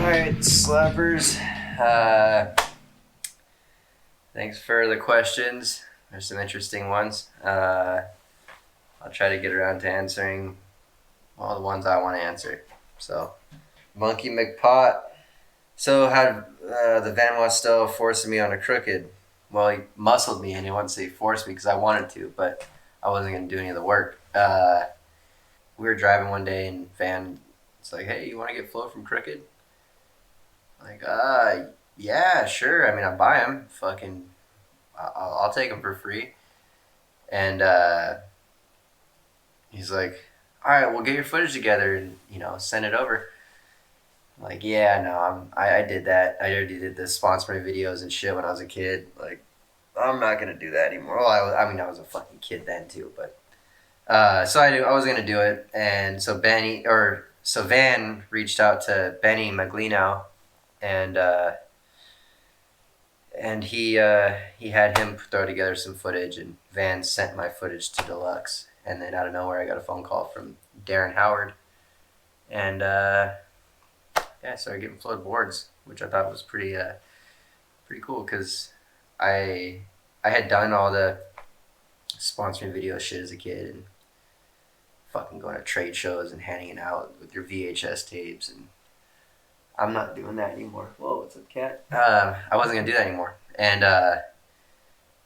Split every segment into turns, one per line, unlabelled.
Alright, slappers. Thanks for the questions. There's some interesting ones. I'll try to get around to answering all the ones I want to answer. So, Monkey McPott. So, how the Van Wastel forcing me on a Krooked? Well, he muscled me, and he wouldn't say forced me because I wanted to, but I wasn't going to do any of the work. We were driving one day, and Van was like, "Hey, you want to get flow from Krooked?" Like, yeah, sure. I mean, I buy them. Fucking, I'll take them for free. And he's like, all right, we'll get your footage together and, send it over. I'm like, yeah, no, I did that. I already did the sponsor videos and shit when I was a kid. Like, I'm not going to do that anymore. Well, I was a fucking kid then too, but, so I was going to do it. And so Van reached out to Benny Maglino, and he had him throw together some footage, and Van sent my footage to Deluxe. And then out of nowhere, I got a phone call from Darren Howard, and I started getting flowed boards, which I thought was pretty cool because I had done all the sponsoring video shit as a kid and fucking going to trade shows and handing it out with your VHS tapes, and I'm not doing that anymore. Whoa, what's up, cat? I wasn't gonna do that anymore, and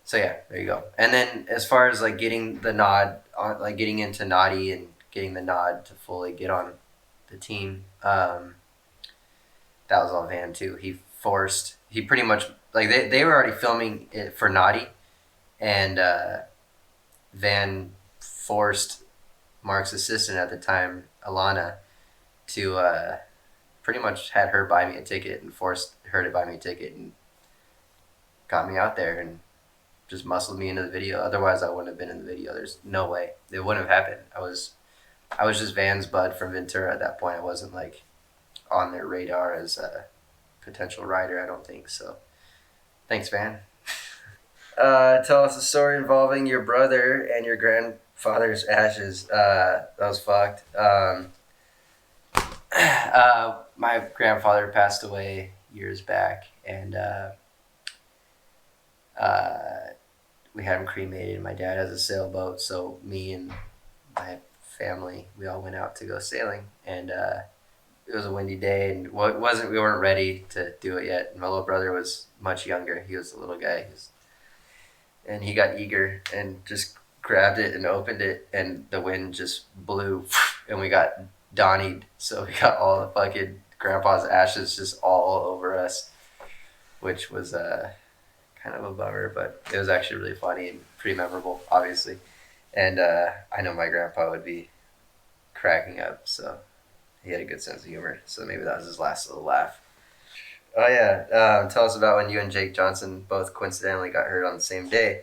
so yeah, there you go. And then as far as like getting the nod, on, like getting into Naughty and getting the nod to fully get on the team, that was all Van too. He pretty much like they were already filming it for Naughty, and Van forced Mark's assistant at the time, Alana, to pretty much had her buy me a ticket and forced her to buy me a ticket and got me out there and just muscled me into the video. Otherwise, I wouldn't have been in the video. There's no way. It wouldn't have happened. I was just Van's bud from Ventura at that point. I wasn't like on their radar as a potential rider, I don't think. So thanks, Van. Tell us a story involving your brother and your grandfather's ashes. That was fucked. My grandfather passed away years back, and we had him cremated. My dad has a sailboat, so me and my family, we all went out to go sailing, and it was a windy day, and we weren't ready to do it yet. My little brother was much younger. He was a little guy, and he got eager and just grabbed it and opened it, and the wind just blew, and we got Donnied, so we got all the fucking grandpa's ashes just all over us, which was kind of a bummer, but it was actually really funny and pretty memorable, obviously. And I know my grandpa would be cracking up, so he had a good sense of humor, so maybe that was his last little laugh. Oh yeah, tell us about when you and Jake Johnson both coincidentally got hurt on the same day.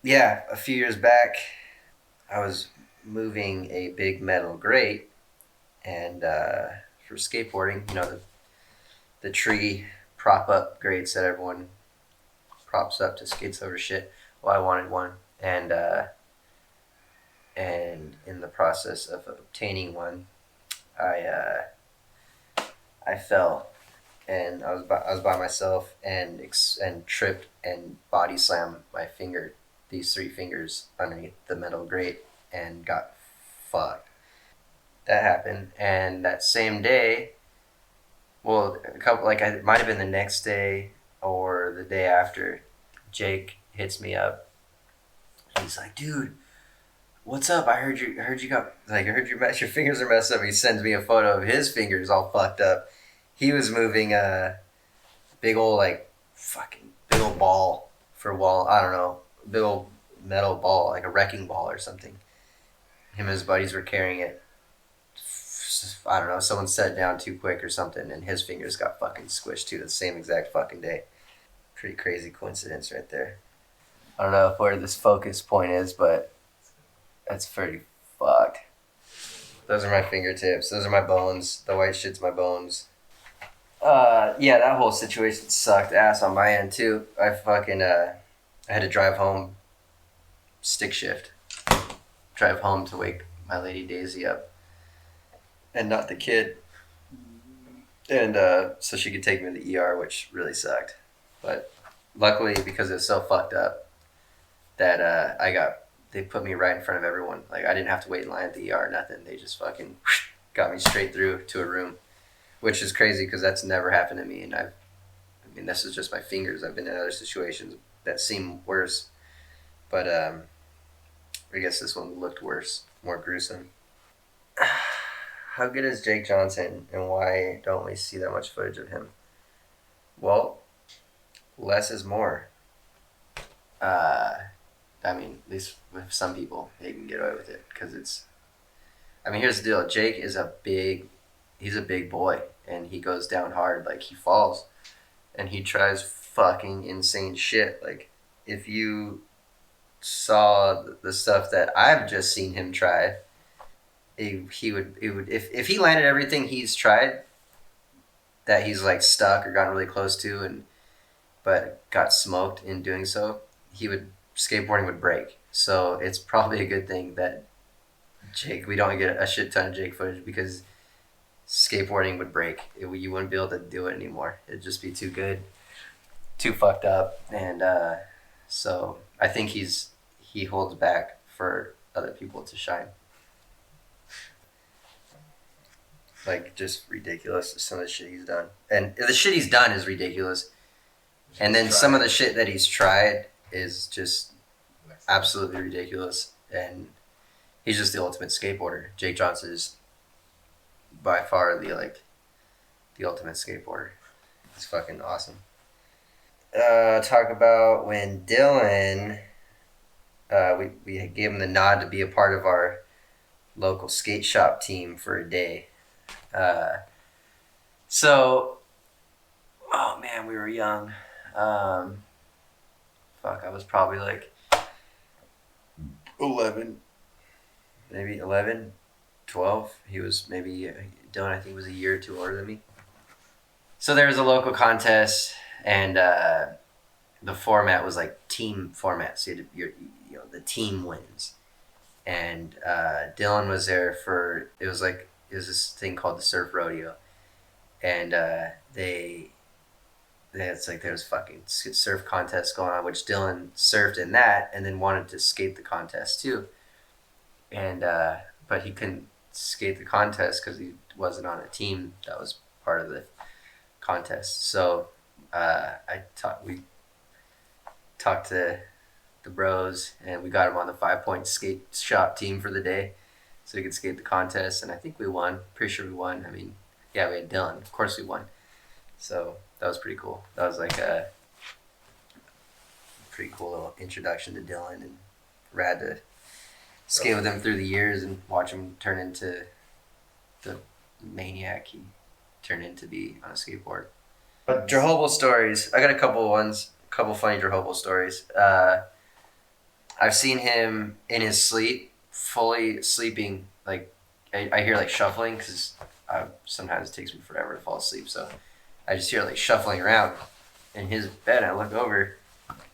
Yeah, a few years back, I was moving a big metal grate, and for skateboarding, the tree prop up grates that everyone props up to skates over shit. Well, I wanted one, and in the process of obtaining one, I fell, and I was by myself, and tripped and body slammed these three fingers underneath the metal grate, and got fucked. That happened, and that same day, well, it might have been the next day or the day after, Jake hits me up. He's like, dude, what's up? I heard your fingers are messed up. He sends me a photo of his fingers all fucked up. He was moving a big old ball for wall. I don't know, big old metal ball, like a wrecking ball or something. Him and his buddies were carrying it. I don't know, someone set it down too quick or something, and his fingers got fucking squished too the same exact fucking day. Pretty crazy coincidence right there. I don't know where this focus point is, but that's pretty fucked. Those are my fingertips. Those are my bones. The white shit's my bones. Yeah, that whole situation sucked ass on my end too. I had to drive home, stick shift. Drive home to wake my lady Daisy up. And not the kid. And so she could take me to the ER, which really sucked. But luckily, because it was so fucked up, that they put me right in front of everyone. Like, I didn't have to wait in line at the ER, nothing. They just fucking got me straight through to a room, which is crazy because that's never happened to me. And I mean, this is just my fingers. I've been in other situations that seem worse, but I guess this one looked worse, more gruesome. How good is Jake Johnson, and why don't we see that much footage of him? Well, less is more. Uh, I mean, at least with some people, they can get away with it because it's. I mean, here's the deal. Jake is he's a big boy, and he goes down hard. Like, he falls, and he tries fucking insane shit. Like, if you saw the stuff that I've just seen him try, he would if he landed everything he's tried that he's like stuck or gotten really close to and but got smoked in doing so, he would skateboarding would break. So it's probably a good thing that we don't get a shit ton of Jake footage because skateboarding would break. You wouldn't be able to do it anymore. It'd just be too good, too fucked up, and so I think he holds back for other people to shine. Like, just ridiculous, some of the shit he's done. And the shit he's done is ridiculous. And then some of the shit that he's tried is just absolutely ridiculous. And he's just the ultimate skateboarder. Jake Johnson is by far the ultimate skateboarder. He's fucking awesome. Talk about when Dylan, we gave him the nod to be a part of our local skate shop team for a day. So, oh man, we were young. I was probably like 11, maybe 11, 12. He was maybe, Dylan, I think, was a year or two older than me. So there was a local contest, and the format was like team format. So the team wins. And Dylan was there for, it was this thing called the Surf Rodeo. And there was fucking surf contests going on, which Dylan surfed in that and then wanted to skate the contest too. And but he couldn't skate the contest because he wasn't on a team that was part of the contest. So we talked to the bros and we got him on the 5-point skate shop team for the day so he could skate the contest. And I think we won. Pretty sure we won. I mean, yeah, we had Dylan. Of course we won. So that was pretty cool. That was like a pretty cool little introduction to Dylan, and rad to skate with him through the years and watch him turn into the maniac he turned into be on a skateboard. But Jehovah stories, I got a couple funny Jehovah stories. I've seen him in his sleep, fully sleeping. Like I hear like shuffling because sometimes it takes me forever to fall asleep, so I just hear like shuffling around in his bed. I look over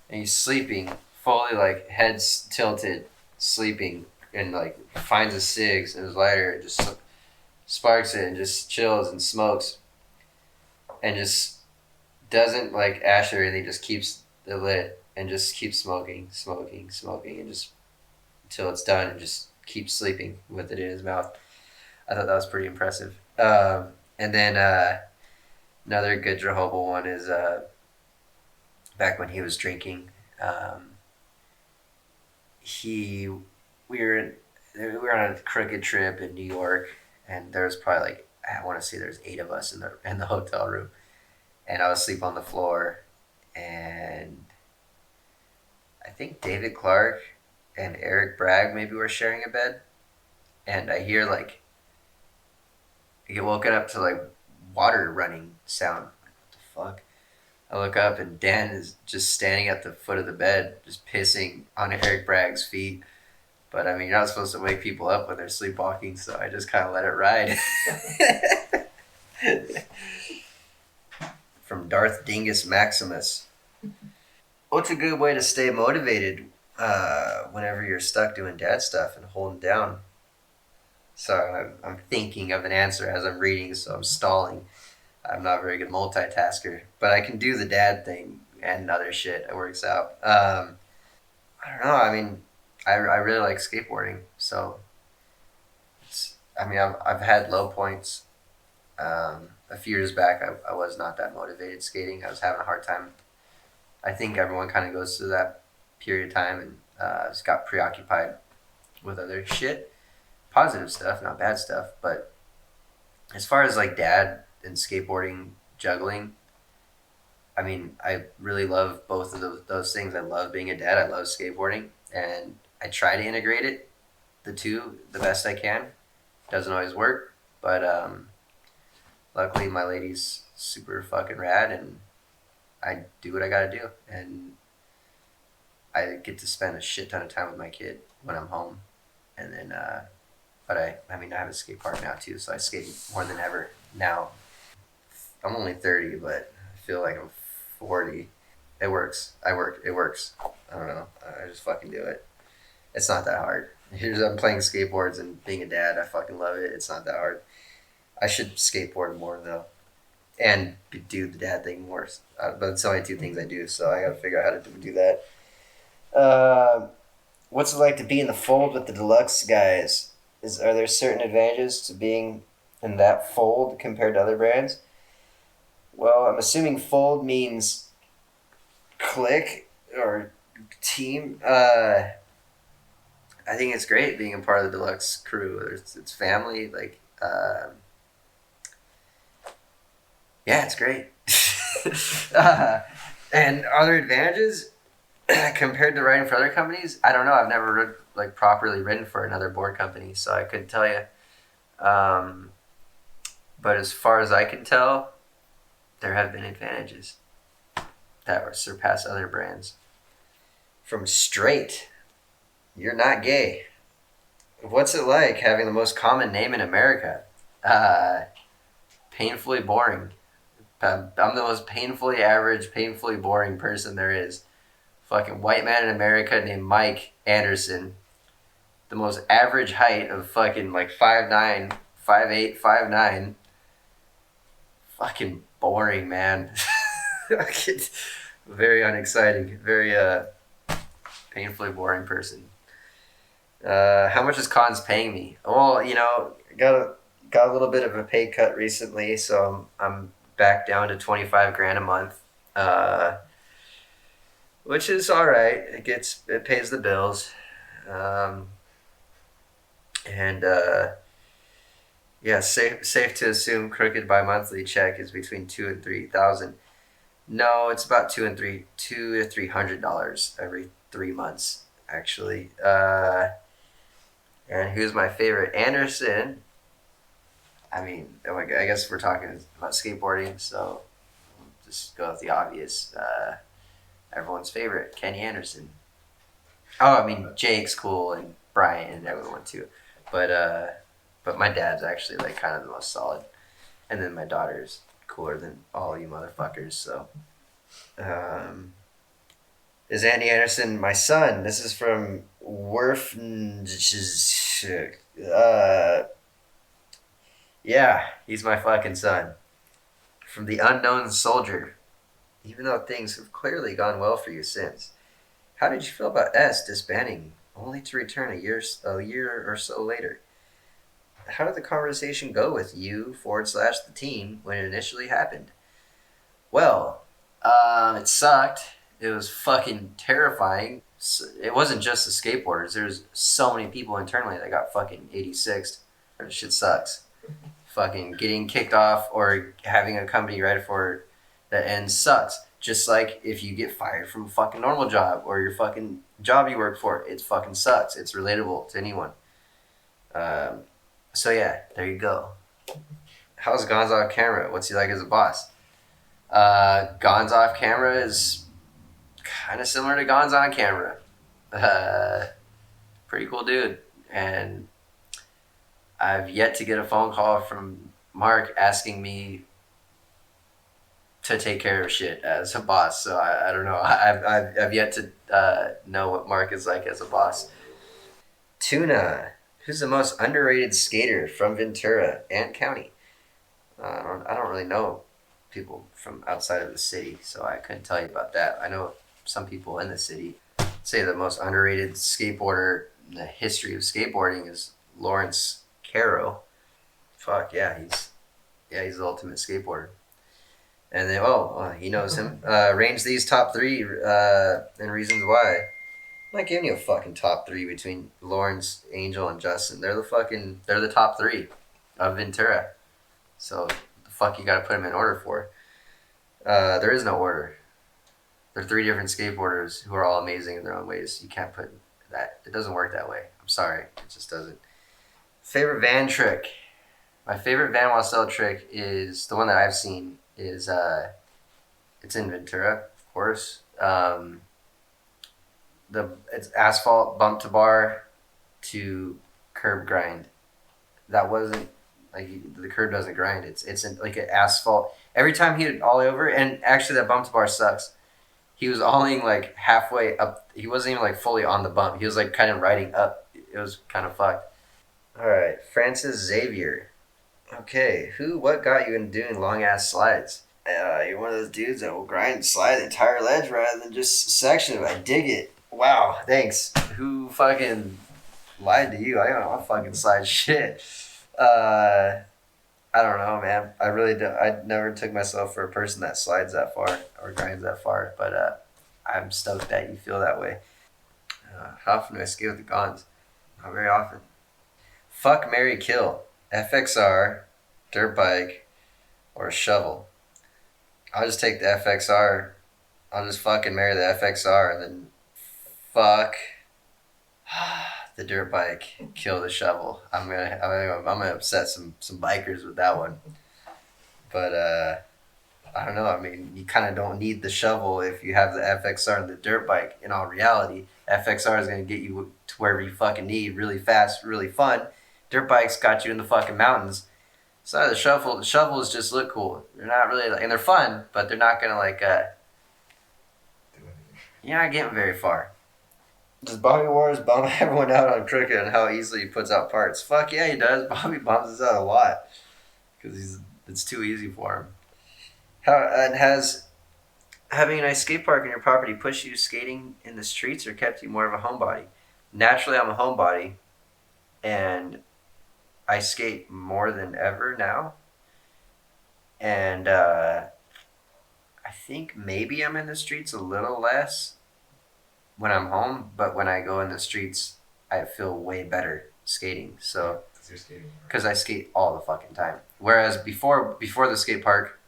and he's sleeping, fully like heads tilted, sleeping, and like finds his cigs and his lighter and just sparks it and just chills and smokes and just doesn't like ash or anything, just keeps it lit and just keeps smoking and just until it's done and just keeps sleeping with it in his mouth. I thought that was pretty impressive. And then another good Jehovah one is back when he was drinking. We were on a crooked trip in New York, and there was probably like, I want to say there's 8 of us in the hotel room, and I was asleep on the floor, and I think David Clark and Eric Bragg maybe were sharing a bed, and I hear like I get woken up to like water running sound. What the fuck? I look up and Dan is just standing at the foot of the bed, just pissing on Eric Bragg's feet. But I mean, you're not supposed to wake people up when they're sleepwalking, so I just kind of let it ride. From Darth Dingus Maximus. What's a good way to stay motivated whenever you're stuck doing dad stuff and holding down? So I'm thinking of an answer as I'm reading, so I'm stalling. I'm not a very good multitasker, but I can do the dad thing and other shit. It works out. I don't know. I mean, I really like skateboarding, so I mean, I've had low points. A few years back, I was not that motivated skating. I was having a hard time. I think everyone kind of goes through that period of time and just got preoccupied with other shit, positive stuff, not bad stuff. But as far as like dad and skateboarding, juggling, I mean, I really love both of those things. I love being a dad. I love skateboarding, and I try to integrate the two, the best I can. Doesn't always work, but luckily my lady's super fucking rad, and I do what I gotta do, and I get to spend a shit ton of time with my kid when I'm home, and then. But I mean, I have a skate park now too, so I skate more than ever now. I'm only 30, but I feel like I'm 40. It works. I work. It works. I don't know. I just fucking do it. It's not that hard. Here's I'm playing skateboards and being a dad. I fucking love it. It's not that hard. I should skateboard more though, and do the dad thing more. But it's only two things I do, so I gotta figure out how to do that. What's it like to be in the fold with the deluxe guys? Are there certain advantages to being in that fold compared to other brands? Well, I'm assuming fold means clique or team. I think it's great being a part of the deluxe crew. It's family. Like, yeah, it's great. And other advantages compared to writing for other companies, I don't know. I've never like properly written for another board company, so I couldn't tell you. But as far as I can tell, there have been advantages that surpass other brands. From Straight, you're not gay. What's it like having the most common name in America? Painfully boring. I'm the most painfully average, painfully boring person there is. Fucking white man in America named Mike Anderson. The most average height of fucking like 5'9", 5'8", 5'9". Fucking boring, man. Very unexciting. Very painfully boring person. How much is Cons paying me? Well, you know, got a little bit of a pay cut recently, so I'm back down to 25 grand a month, which is all right. It pays the bills, and yeah, safe to assume Crooked bi-monthly check is between $2,000 and $3,000. No, it's about $200 to $300 every 3 months, actually. And who's my favorite? Anderson. I mean, I guess we're talking about skateboarding, so we'll just go with the obvious. Everyone's favorite, Kenny Anderson. Oh, I mean, Jake's cool, and Brian and everyone too. But my dad's actually like kind of the most solid, and then my daughter's cooler than all you motherfuckers. So, is Andy Anderson my son? This is from Werf. Yeah, he's my fucking son. From the Unknown Soldier. Even though things have clearly gone well for you since, how did you feel about S disbanding, only to return a year or so later? How did the conversation go with you / the team when it initially happened? Well, it sucked. It was fucking terrifying. It wasn't just the skateboarders. There's so many people internally that got fucking 86'd. Shit sucks. Fucking getting kicked off or having a company right for that ends sucks. Just like if you get fired from a fucking normal job or your fucking job you work for, it fucking sucks. It's relatable to anyone. So yeah, there you go. How's Gonz off camera? What's he like as a boss? Gonz off camera is kind of similar to Gonz on camera. Pretty cool dude. And I've yet to get a phone call from Mark asking me to take care of shit as a boss. So I don't know. I've yet to know what Mark is like as a boss. Tuna. Who's the most underrated skater from Ventura and County? I don't really know people from outside of the city, so I couldn't tell you about that. I know some people in the city say the most underrated skateboarder in the history of skateboarding is Lawrence Caro. Fuck yeah, he's the ultimate skateboarder. And then he knows him. Range these top three and reasons why. I'm not giving you a fucking top three between Lawrence, Angel, and Justin. They're the top three of Ventura. So the fuck you gotta put them in order for? There is no order. They're three different skateboarders who are all amazing in their own ways. You can't put that. It doesn't work that way. I'm sorry. It just doesn't. Favorite van trick. My favorite van while sell trick is the one that I've seen is it's in Ventura, of course. It's asphalt bump to bar to curb grind. That wasn't like the curb doesn't grind. It's like an asphalt. Every time he would ollie over, and actually that bump to bar sucks. He was ollieing like halfway up. He wasn't even like fully on the bump. He was like kind of riding up. It was kind of fucked. All right, Francis Xavier. Okay, what got you into doing long ass slides? You're one of those dudes that will grind and slide the entire ledge rather than just a section of it. I dig it. Wow, thanks. Who fucking lied to you? I don't fucking slide shit. I don't know, man. I really don't. I never took myself for a person that slides that far or grinds that far, but I'm stoked that you feel that way. How often do I skate with the Cons? Not very often. Fuck, marry, kill. FXR, dirt bike, or a shovel. I'll just take the FXR. I'll just fucking marry the FXR and then fuck the dirt bike, kill the shovel. I'm gonna upset some bikers with that one. But I don't know. I mean, you kind of don't need the shovel if you have the FXR and the dirt bike. In all reality, FXR is gonna get you to wherever you fucking need, really fast, really fun. Dirt bikes got you in the fucking mountains. So the shovels just look cool. They're not really, and they're fun, but they're not gonna you're not getting very far. Does Bobby Wars bum everyone out on Crooked and how easily he puts out parts? Fuck yeah, he does. Bobby bums us out a lot because it's too easy for him. Has having a nice skate park in your property pushed you skating in the streets or kept you more of a homebody? Naturally, I'm a homebody, and I skate more than ever now. And I think maybe I'm in the streets a little less when I'm home, but when I go in the streets, I feel way better skating. So, because I skate all the fucking time. Whereas before the skate park,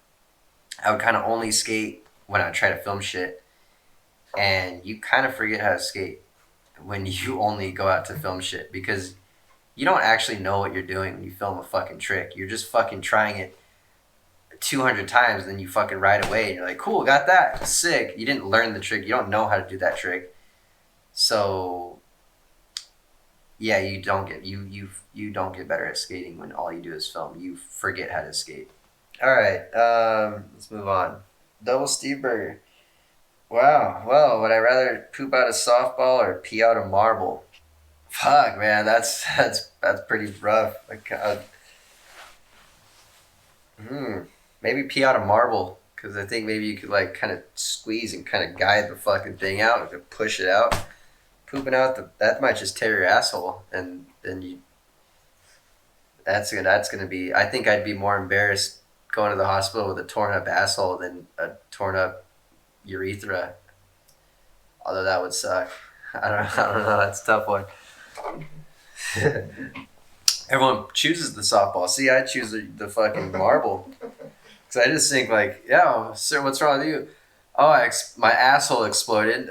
I would kind of only skate when I try to film shit, and you kind of forget how to skate when you only go out to film shit because you don't actually know what you're doing when you film a fucking trick. You're just fucking trying it 200 times, then you fucking ride away, and you're like, cool, got that, sick. You didn't learn the trick. You don't know how to do that trick. So yeah, you don't get better at skating when all you do is film. You forget how to skate. All right, let's move on. Double Steve Burger. Wow. Well, would I rather poop out a softball or pee out a marble? Fuck, man, that's pretty rough. Maybe pee out a marble because I think maybe you could like kind of squeeze and kind of guide the fucking thing out and push it out. Pooping out that might just tear your asshole, and then that's gonna be. I think I'd be more embarrassed going to the hospital with a torn up asshole than a torn up urethra. Although that would suck. I don't know. That's a tough one. Everyone chooses the softball. See, I choose the fucking marble. Because I just think like, yeah, sir, what's wrong with you? Oh, my asshole exploded.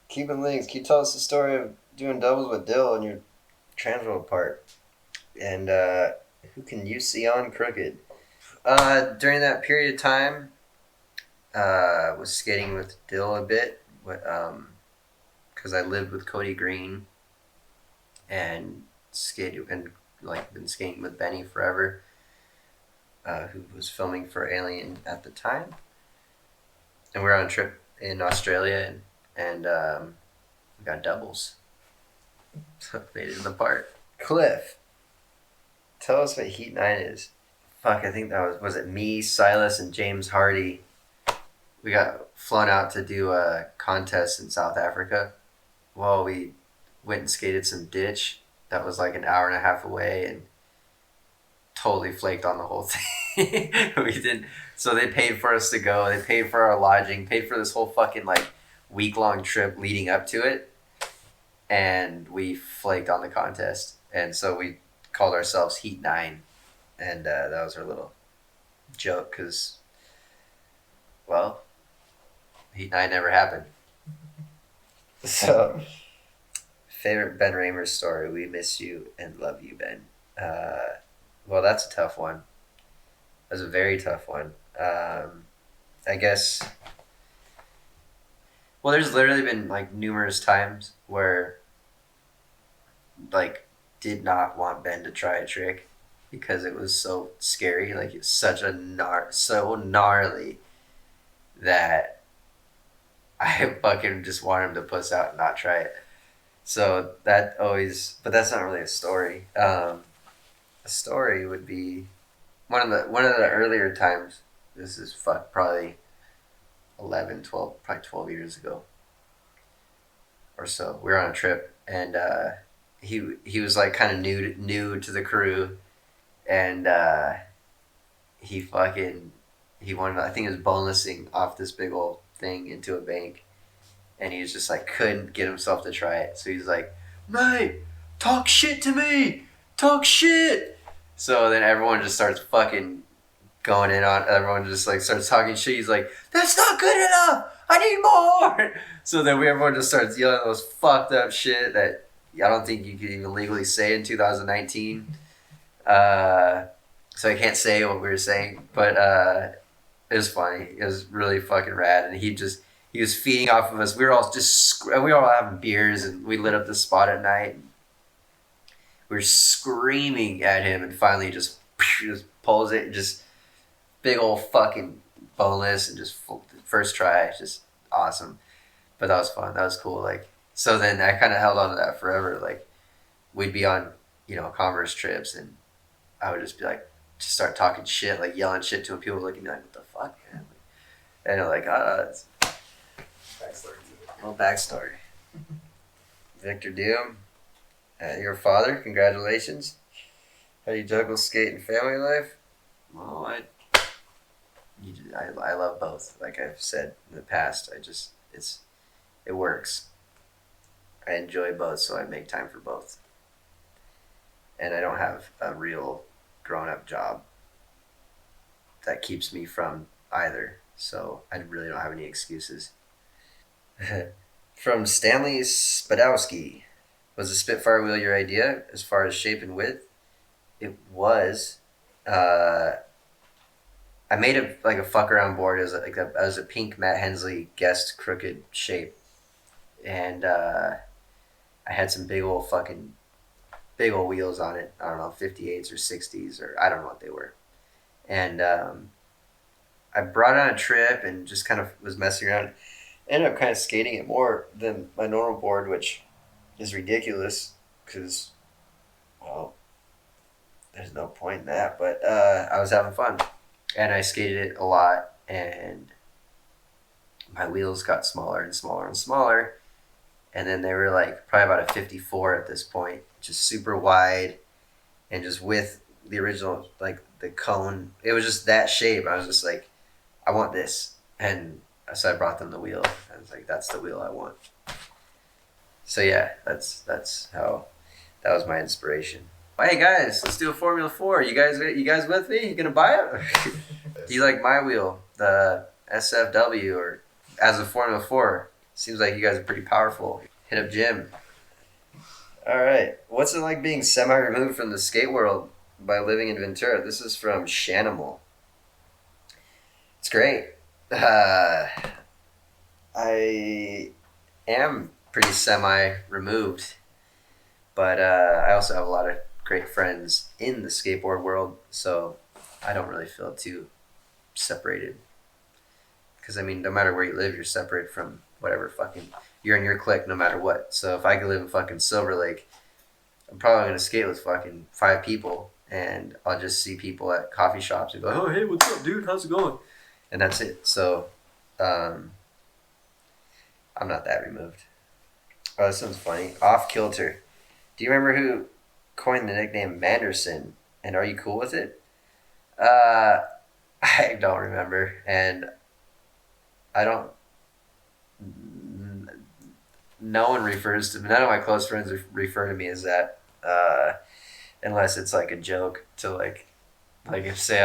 Keeping links. Can you tell us the story of doing doubles with Dill and your transworld part? And who can you see on Crooked? During that period of time, was skating with Dill a bit. Because I lived with Cody Green and been skating with Benny forever, who was filming for Alien at the time. And we were on a trip in Australia and we got doubles. So made it in the park. Cliff, tell us what Heat 9 is. fuck, I think that was it me, Silas, and James Hardy. We got flown out to do a contest in South Africa. Well, we went and skated some ditch that was like an hour and a half away and totally flaked on the whole thing. We didn't. So they paid for us to go. They paid for our lodging, paid for this whole fucking like week-long trip leading up to it. And we flaked on the contest. And so we called ourselves Heat 9. And that was our little joke because, well, Heat 9 never happened. So, favorite Ben Raymer story. We miss you and love you, Ben. Well, that's a tough one. That's a very tough one. I guess, well, there's literally been like numerous times where like did not want Ben to try a trick because it was so scary. Like it's such a so gnarly that I fucking just want him to puss out and not try it. So that always, but that's not really a story. A story would be one of the earlier times. This is probably 11, 12, probably 12 years ago or so. We were on a trip and he was like kind of new to the crew, and he wanted, I think he was bonelessing off this big old thing into a bank, and he was just like couldn't get himself to try it. So he's like, "Mate, talk shit to me, talk shit." So then everyone just starts fucking going in on, everyone just like starts talking shit. He's like, "That's not good enough, I need more." So then everyone just starts yelling those fucked up shit that I don't think you could even legally say in 2019. So I can't say what we were saying, but it was funny. It was really fucking rad, and he was feeding off of us. We were all having beers, and we lit up the spot at night. We were screaming at him, and finally just pulls it, just big old fucking boneless, and just first try, just awesome. But that was fun. That was cool. Like, so then I kind of held on to that forever. Like, we'd be on, Converse trips, and I would just be like, just start talking shit, like yelling shit to him. People would look at me like, "What the fuck, man?" And they're like, it's
Backstory.
little backstory. Victor Doom, your father, congratulations. How do you juggle skate and family life? Well, I love both. Like I've said in the past, it works. I enjoy both, so I make time for both. And I don't have a real grown-up job that keeps me from either, so I really don't have any excuses. From Stanley Spadowski, was the Spitfire wheel your idea as far as shape and width? It was. I made a fuck around board as a pink Matt Hensley guest crooked shape, and I had some big old wheels on it. I don't know, 58s or 60s, or I don't know what they were. And I brought it on a trip and just kind of was messing around. Ended up kind of skating it more than my normal board, which is ridiculous because, well, there's no point in that. But I was having fun. And I skated it a lot, and my wheels got smaller and smaller and smaller. And then they were like probably about a 54 at this point, just super wide, and just with the original, like the cone. It was just that shape. I was just like, I want this. And so I brought them the wheel. I was like, that's the wheel I want. So yeah, that's how, that was my inspiration. Hey guys, let's do a Formula 4. You guys with me? You gonna buy it? Do you like my wheel, the SFW, or as a Formula 4? Seems like you guys are pretty powerful. Hit up Jim. All right. What's it like being semi-removed from the skate world by living in Ventura? This is from Shanimal. It's great. I am pretty semi-removed, but I also have a lot of great friends in the skateboard world, so I don't really feel too separated. Because, I mean, no matter where you live, you're separate from whatever fucking... You're in your clique no matter what. So if I could live in fucking Silver Lake, I'm probably going to skate with fucking 5 people, and I'll just see people at coffee shops and go, "Oh, hey, what's up, dude? How's it going?" And that's it. So, I'm not that removed. Oh, this one's funny. Off kilter. Do you remember who coined the nickname Manderson? And are you cool with it? Uh, I don't remember, and I don't. No one refers to none of my close friends refer to me as that, unless it's like a joke to like if say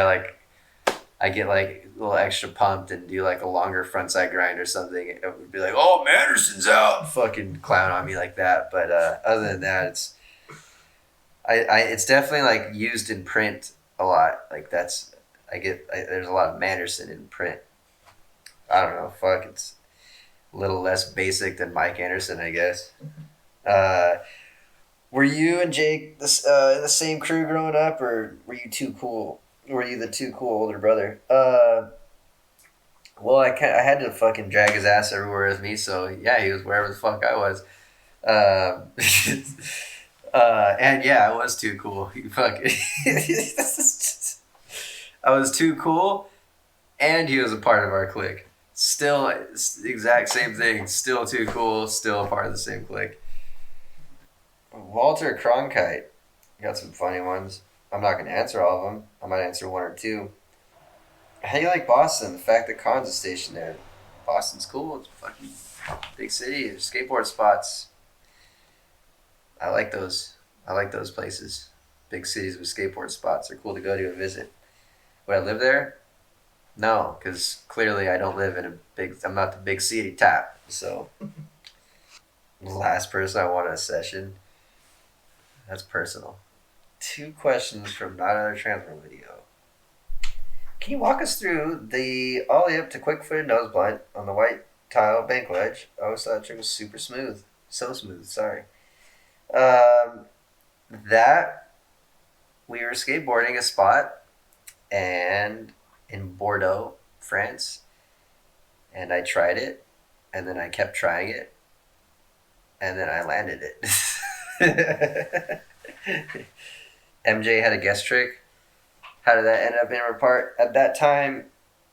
I get like a little extra pumped and do like a longer frontside grind or something, it would be like, "Oh, Manderson's out!" Fucking clown on me like that. But other than that, it's definitely like used in print a lot. Like there's a lot of Manderson in print. I don't know. Fuck, it's a little less basic than Mike Anderson, I guess. Uh, were you and Jake in the same crew growing up, or were you too cool? Were you the too cool older brother? Well, I had to fucking drag his ass everywhere with me, so yeah, he was wherever the fuck I was. Um, and yeah, I was too cool. You fucking, I was too cool, and he was a part of our clique. Still, exact same thing. Still too cool. Still a part of the same clique. Walter Cronkite. Got some funny ones. I'm not going to answer all of them. I might answer one or two. How do you like Boston? The fact that Cons is stationed there. Boston's cool. It's a fucking big city. There's skateboard spots. I like those. I like those places. Big cities with skateboard spots are cool to go to and visit. Would I live there? No, because clearly I don't live in a big. I'm not the big city tap. So, last person I want a session. That's personal. 2 questions from not another transfer video. Can you walk us through the ollie up to quick footed nose blind on the white tile bank ledge? I always thought that trick was super smooth. So smooth, sorry. That we were skateboarding a spot and in Bordeaux, France, and I tried it, and then I kept trying it, and then I landed it. MJ had a guest trick. How did that end up in our part? At that time,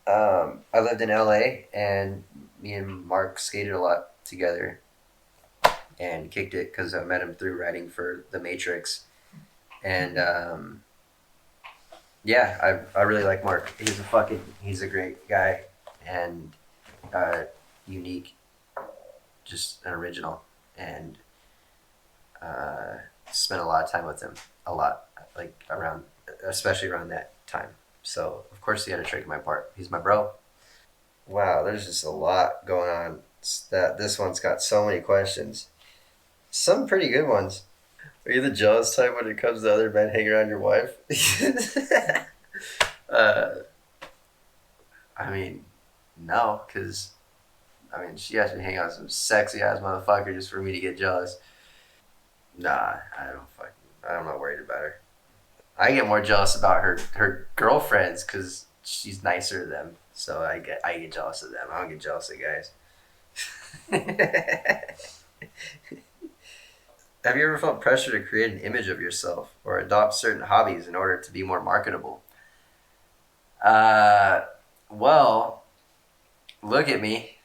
I lived in LA, and me and Mark skated a lot together and kicked it because I met him through writing for The Matrix. And yeah, I really like Mark. He's a great guy and unique, just an original, and spent a lot of time with him. A lot, like especially around that time. So of course he had a trick in my part. He's my bro. Wow, there's just a lot going on. This one's got so many questions. Some pretty good ones. Are you the jealous type when it comes to other men hanging around your wife? uh, I mean, no, because she has to hang out with some sexy ass motherfucker just for me to get jealous. Nah, I'm not worried about her. I get more jealous about her girlfriends because she's nicer to them. So I get jealous of them. I don't get jealous of guys. Have you ever felt pressure to create an image of yourself or adopt certain hobbies in order to be more marketable? Well, look at me.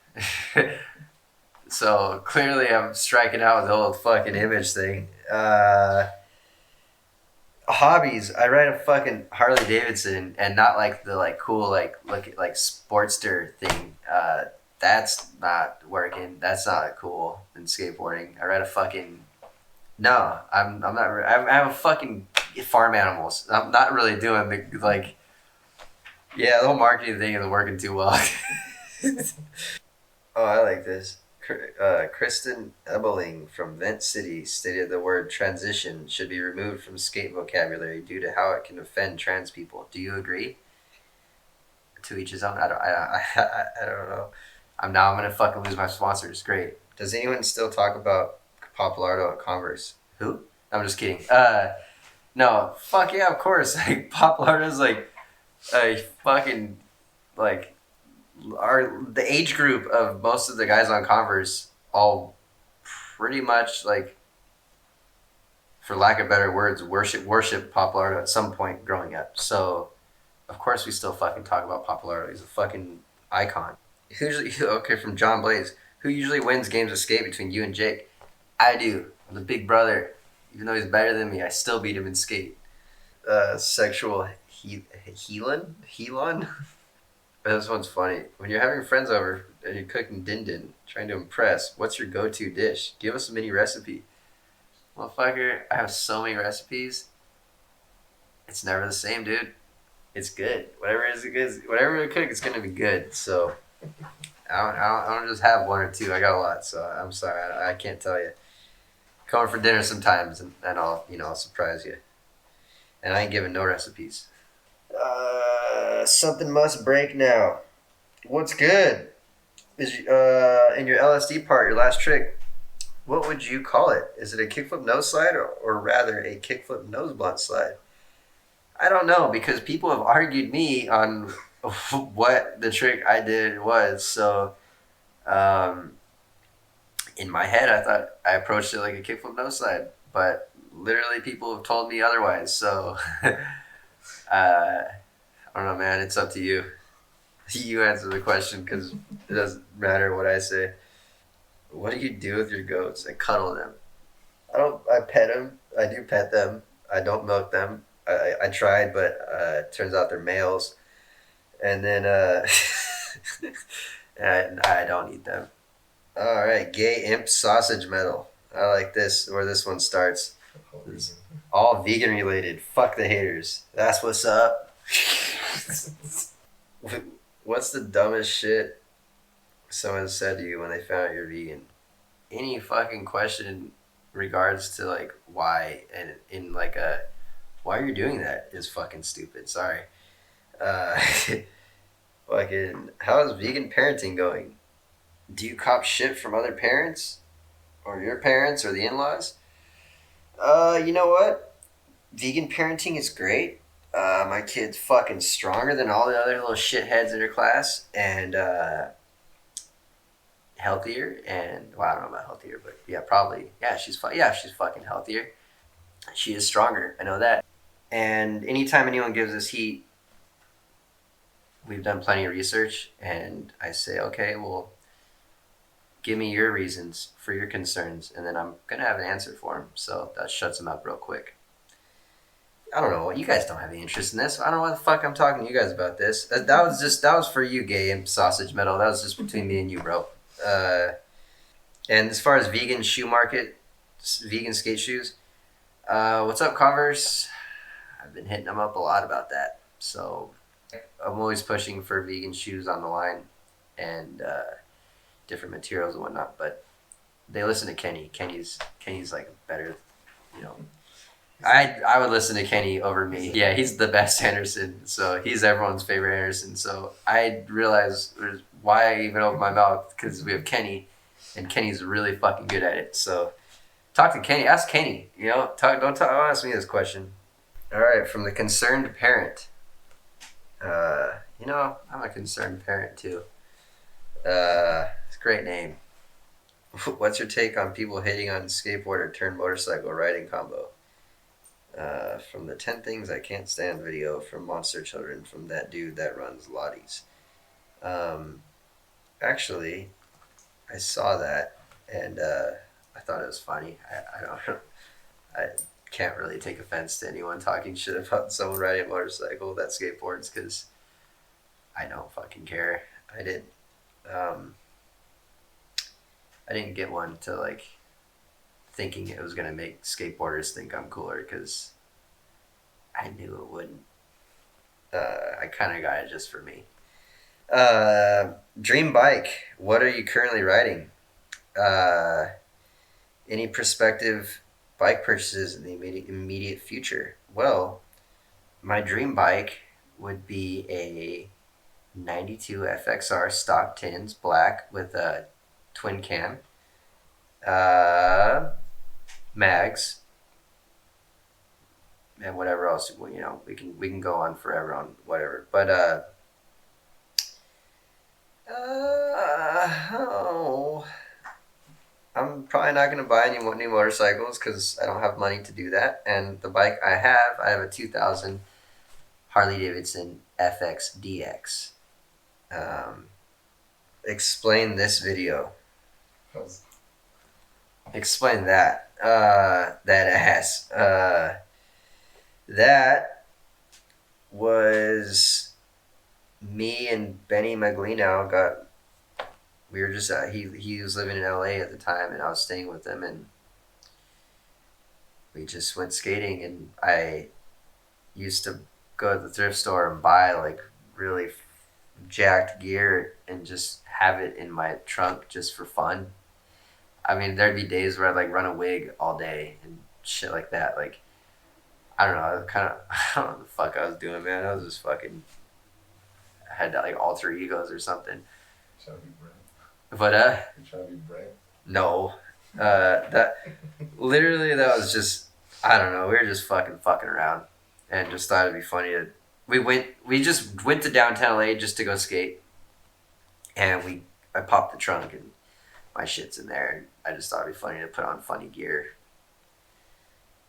So clearly I'm striking out with the whole fucking image thing. Hobbies. I ride a fucking Harley Davidson and not like the like cool like look at like Sportster thing. That's not working. That's not cool in skateboarding. I ride a fucking no. I'm not. I have a fucking farm animals. I'm not really doing the like. Yeah, the whole marketing thing isn't working too well. Oh, I like this. Kristen Ebeling from Vent City stated the word transition should be removed from skate vocabulary due to how it can offend trans people. Do you agree? To each his own. I don't know. I'm gonna fucking lose my sponsors. Great. Does anyone still talk about Populardo at Converse? Who? I'm just kidding. No. Fuck yeah, of course. Like Populardo's like a fucking like the age group of most of the guys on Converse all pretty much like for lack of better words, worship Pop Lardo at some point growing up. So of course we still fucking talk about Pop Lardo. He's a fucking icon. Usually, okay, from John Blaze, who usually wins games of skate between you and Jake? I do. I'm the big brother. Even though he's better than me, I still beat him in skate. Sexual Helon? This one's funny. When you're having friends over and you're cooking din din, trying to impress, what's your go-to dish? Give us a mini recipe. Motherfucker, I have so many recipes. It's never the same, dude. It's good. Whatever it is, whatever I cook, it's gonna be good. So I don't just have one or two. I got a lot. So I'm sorry, I can't tell you. Come over for dinner sometimes, and I'll surprise you. And I ain't giving no recipes. Something must break now. What's good? Is in your LSD part, your last trick? What would you call it? Is it a kickflip nose slide or rather a kickflip nose blunt slide? I don't know, because people have argued me on what the trick I did was. So, in my head, I thought I approached it like a kickflip nose slide, but literally people have told me otherwise. So, I don't know, man. It's up to you. You answer the question because it doesn't matter what I say. What do you do with your goats? I cuddle them. I pet them. I do pet them. I don't milk them. I tried, but it turns out they're males. And then I don't eat them. All right, gay imp sausage metal. I like this, where this one starts. All vegan related. Fuck the haters. That's what's up. What's the dumbest shit someone said to you when they found out you're vegan? Any fucking question in regards to like why, and in like a why you're doing that is fucking stupid. Sorry. Fucking, how's vegan parenting going? Do you cop shit from other parents? Or your parents or the in-laws? You know what? Vegan parenting is great. My kid's fucking stronger than all the other little shitheads in her class, and healthier, and well, I don't know about healthier, but yeah, probably. Yeah, she's fucking healthier. She is stronger. I know that. And anytime anyone gives us heat, we've done plenty of research, and I say, okay, well, give me your reasons for your concerns, and then I'm gonna have an answer for them. So that shuts them up real quick. I don't know. You guys don't have any interest in this. I don't know why the fuck I'm talking to you guys about this. That was for you, gay imp sausage metal. That was just between me and you, bro. And as far as vegan shoe market, vegan skate shoes, what's up, Converse? I've been hitting them up a lot about that. So I'm always pushing for vegan shoes on the line and different materials and whatnot. But they listen to Kenny. Kenny's like better, you know. I would listen to Kenny over me. Yeah, he's the best Anderson. So he's everyone's favorite Anderson. So I realized why I even opened my mouth, because we have Kenny, and Kenny's really fucking good at it. So talk to Kenny. Ask Kenny. You know, don't ask me this question. All right, from the concerned parent. I'm a concerned parent too. It's a great name. What's your take on people hating on skateboard or turn motorcycle riding combo? From the 10 Things I Can't Stand video from Monster Children, from that dude that runs Lottie's. Actually, I saw that, and I thought it was funny. I can't really take offense to anyone talking shit about someone riding a motorcycle that skateboards, because I don't fucking care. I didn't get one to like thinking it was gonna make skateboarders think I'm cooler, because I knew it wouldn't. I kind of got it just for me. Dream bike. What are you currently riding? Any prospective bike purchases in the immediate future? Well, my dream bike would be a 92 FXR stock tins, black with a twin cam, mags, and whatever else. You know, we can go on forever on whatever. But I'm probably not going to buy any new motorcycles because I don't have money to do that. And the bike I have a 2000 Harley Davidson FXDX. Explain this video. Explain that. That ass. That was me and Benny Maglino we were just he was living in LA at the time, and I was staying with him, and we just went skating. And I used to go to the thrift store and buy like really jacked gear and just have it in my trunk just for fun. I mean, there'd be days where I'd like run a wig all day and shit like that. Like, I don't know, I don't know what the fuck I was doing, man. I was just fucking, I had like alter egos or something.
Trying to be Brent.
But
You're trying to be Brent.
no, that literally that was just, I don't know. We were just fucking around, and just thought it'd be funny to. We just went to downtown LA just to go skate, and I popped the trunk and my shit's in there, and I just thought it'd be funny to put on funny gear.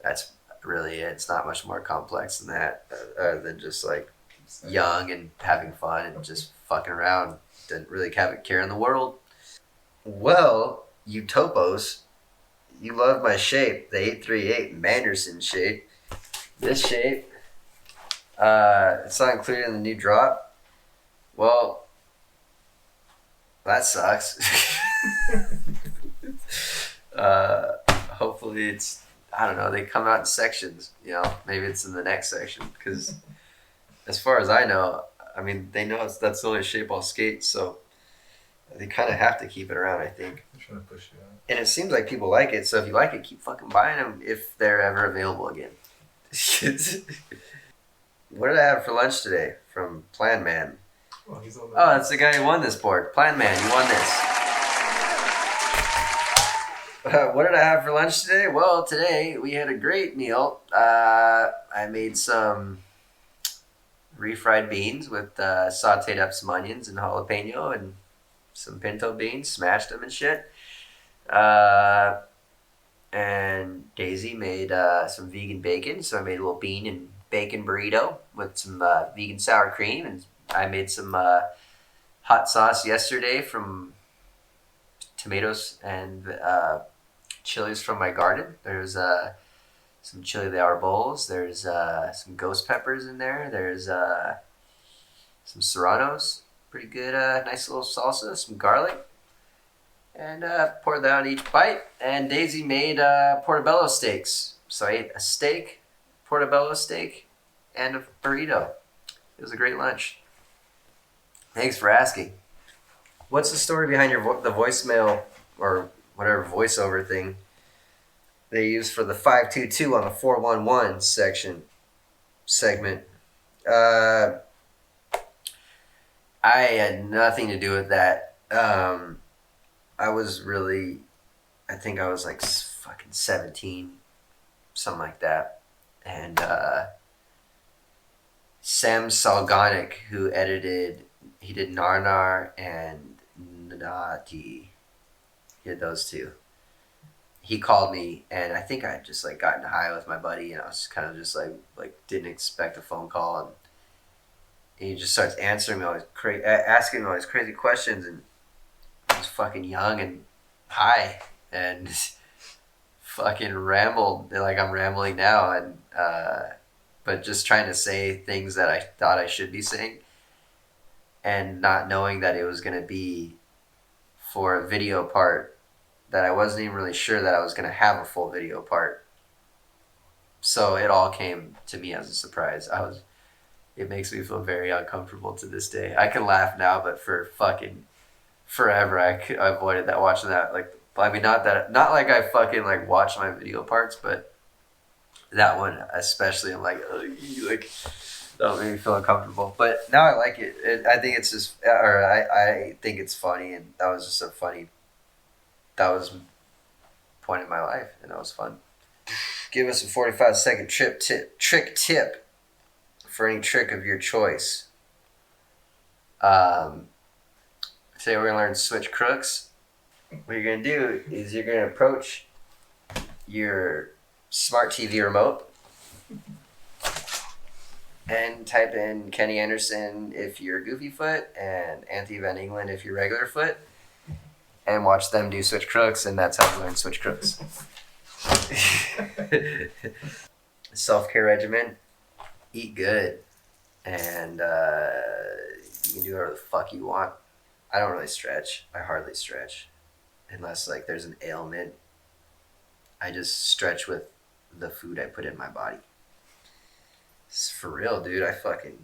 That's really it. It's not much more complex than that, other than just like young and having fun and just fucking around. Didn't really have a care in the world. Well, you topos, you love my shape, the 838 Manderson shape. This shape, it's not included in the new drop. Well, that sucks. Hopefully it's, I don't know, they come out in sections, you know, maybe it's in the next section, because as far as I know, I mean, they know that's the only shape I'll skate, so they kind of have to keep it around, I think.
They're trying to push you out.
And it seems like people like it, so if you like it, keep fucking buying them if they're ever available again. What did I have for lunch today from Plan Man?
Oh, he's on the
that's the guy who won this board. Plan Man, you won this. What did I have for lunch today? Well, today we had a great meal. I made some refried beans with sauteed up some onions and jalapeno and some pinto beans, smashed them and shit. And Daisy made some vegan bacon, so I made a little bean and bacon burrito with some vegan sour cream, and I made some hot sauce yesterday from tomatoes and chilies from my garden. There's some chili de arbol. There's some ghost peppers in there. There's some serranos. Pretty good, nice little salsa, some garlic. And poured that on each bite. And Daisy made portobello steaks. So I ate a steak, portobello steak, and a burrito. It was a great lunch. Thanks for asking. What's the story behind the voicemail or whatever voiceover thing they use for the 522 on the 411 segment? I had nothing to do with that. I think I was like fucking 17, something like that. And Sam Salgonic, who he did Narnar and Nati. He did those two. He called me, and I think I had just like gotten high with my buddy, and I was kind of just like didn't expect a phone call, and he just starts answering me all these asking me all these crazy questions, and I was fucking young and high, and fucking rambled like I'm rambling now, and but just trying to say things that I thought I should be saying, and not knowing that it was gonna be for a video part that I wasn't even really sure that I was gonna have a full video part. So it all came to me as a surprise. It makes me feel very uncomfortable to this day. I can laugh now, but for fucking forever, I avoided watching that. Like, I mean, not like I fucking like watch my video parts, but that one especially, I'm like, like that made me feel uncomfortable. But now I like it. I think it's just, or I think it's funny, and that was just that was a point in my life, and that was fun. Give us a 45-second trick tip for any trick of your choice. Today we're gonna learn switch crooks. What you're gonna do is you're gonna approach your smart TV remote and type in Kenny Anderson if you're Goofy Foot and Anthony Van England if you're regular foot, and watch them do switch crooks, and that's how you learn switch crooks. Self-care regimen: eat good, and you can do whatever the fuck you want. I don't really stretch. I hardly stretch unless like there's an ailment. I just stretch with the food I put in my body. It's for real, dude. I fucking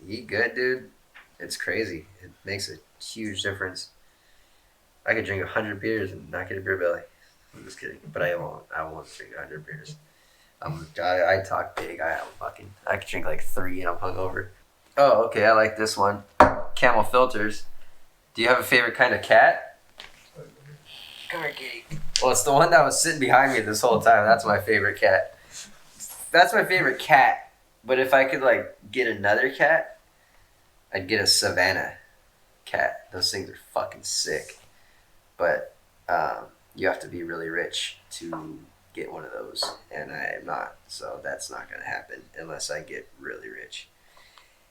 eat good, dude. It's crazy. It makes a huge difference. I could drink 100 beers and not get a beer belly. I'm just kidding, but I won't. I won't drink 100 beers. I talk big. I could drink like 3 and I'm hungover. Oh, okay. I like this one. Camel filters. Do you have a favorite kind of cat? Come here, kitty. Well, it's the one that was sitting behind me this whole time. That's my favorite cat. That's my favorite cat. But if I could like get another cat, I'd get a Savannah cat. Those things are fucking sick. But you have to be really rich to get one of those, and I am not. So that's not gonna happen unless I get really rich.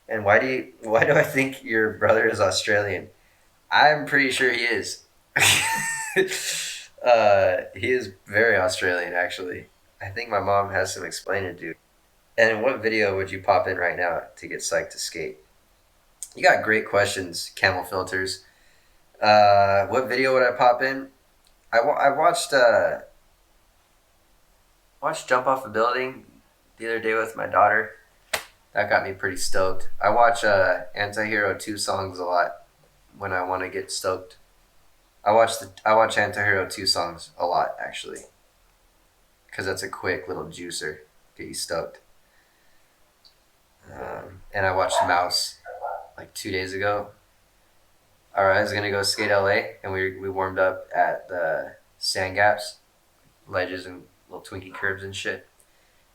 And why do I think your brother is Australian? I'm pretty sure he is. He is very Australian, actually. I think my mom has some explaining to do. And what video would you pop in right now to get psyched to skate? You got great questions, Camel Filters. What video would I pop in? I watched Jump Off a Building the other day with my daughter. That got me pretty stoked. I watch Antihero 2 songs a lot when I want to get stoked. I watch Antihero 2 songs a lot, actually, because that's a quick little juicer, get you stoked. And I watched Mouse like 2 days ago. Alright, I was gonna go skate LA, and we warmed up at the sand gaps, ledges and little Twinkie curbs and shit.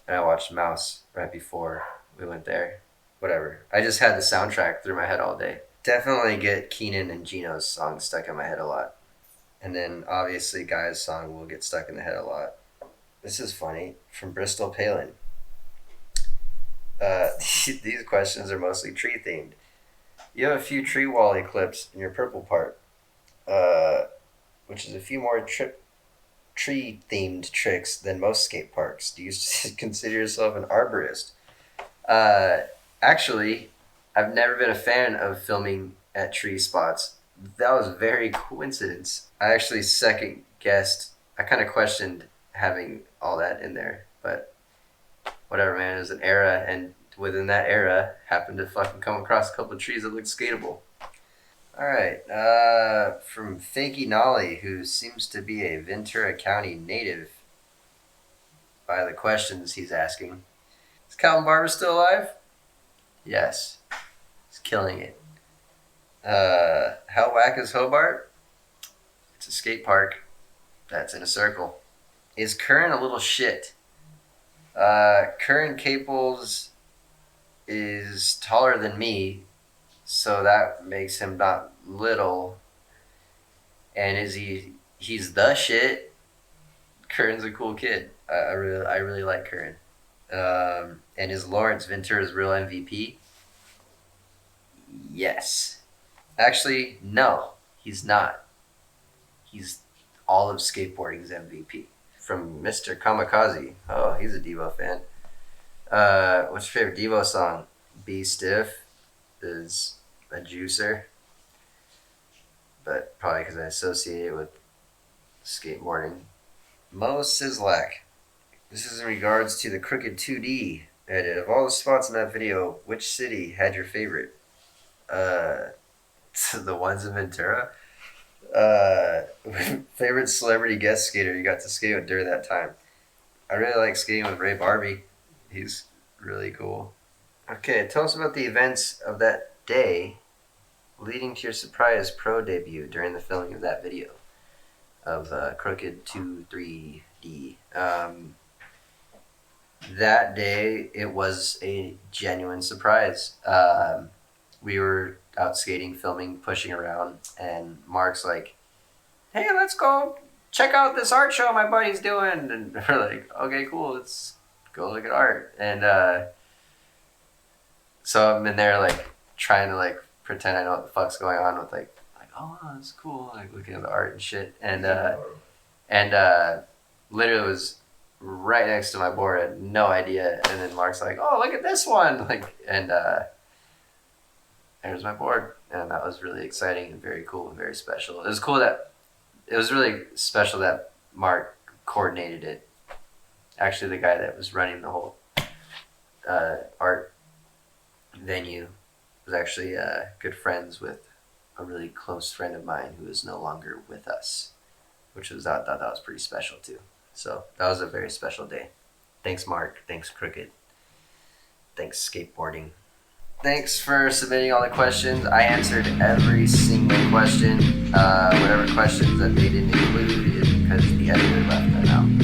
And I watched Mouse right before we went there. Whatever. I just had the soundtrack through my head all day. Definitely get Keenan and Gino's song stuck in my head a lot. And then obviously Guy's song will get stuck in the head a lot. This is funny. From Bristol Palin. These questions are mostly tree themed. You have a few tree wally clips in your purple part, which is a few more tree themed tricks than most skate parks. Do you consider yourself an arborist? Actually, I've never been a fan of filming at tree spots. That was very coincidence. I actually second guessed. I kind of questioned having all that in there, but whatever, man. It was an era, and within that era, happened to fucking come across a couple of trees that looked skatable. All right, from Fakey Nolly, who seems to be a Ventura County native by the questions he's asking. Is Calvin Barber still alive? Yes. He's killing it. How whack is Hobart? It's a skate park that's in a circle. Is Curran a little shit? Curran Caples is taller than me, so that makes him not little. And he's the shit. Curran's a cool kid. I really like Curran. And is Lawrence Ventura's real MVP? Yes. Actually, no, he's not. He's all of skateboarding's MVP. From Mr. Kamikaze. Oh, he's a Devo fan. What's your favorite Devo song? Be Stiff is a juicer. But probably because I associate it with skateboarding. Mo Sislak. This is in regards to the Krooked 2D edit. Of all the spots in that video, which city had your favorite? The ones in Ventura. Favorite celebrity guest skater you got to skate with during that time? I really like skating with Ray Barbie. He's really cool. Okay, tell us about the events of that day leading to your surprise pro debut during the filming of that video of Krooked 2 3D. That day, it was a genuine surprise. We were out skating, filming, pushing around, and Mark's like, hey, let's go check out this art show my buddy's doing. And we're like, okay, cool, let's go look at art. And so I'm in there like trying to like pretend I know what the fuck's going on with like oh wow, that's cool, like looking at the art and shit. And literally was right next to my board. I had no idea. And then Mark's like, oh, look at this one, like, and there's my board. And that was really exciting and very cool and very special. It was cool that it was really special that Mark coordinated it. Actually, the guy that was running the whole art venue was actually good friends with a really close friend of mine who is no longer with us, which was, I thought that was pretty special too. So that was a very special day. Thanks, Mark. Thanks, Krooked. Thanks, skateboarding. Thanks for submitting all the questions. I answered every single question. Whatever questions that they didn't include is because the editor left that out.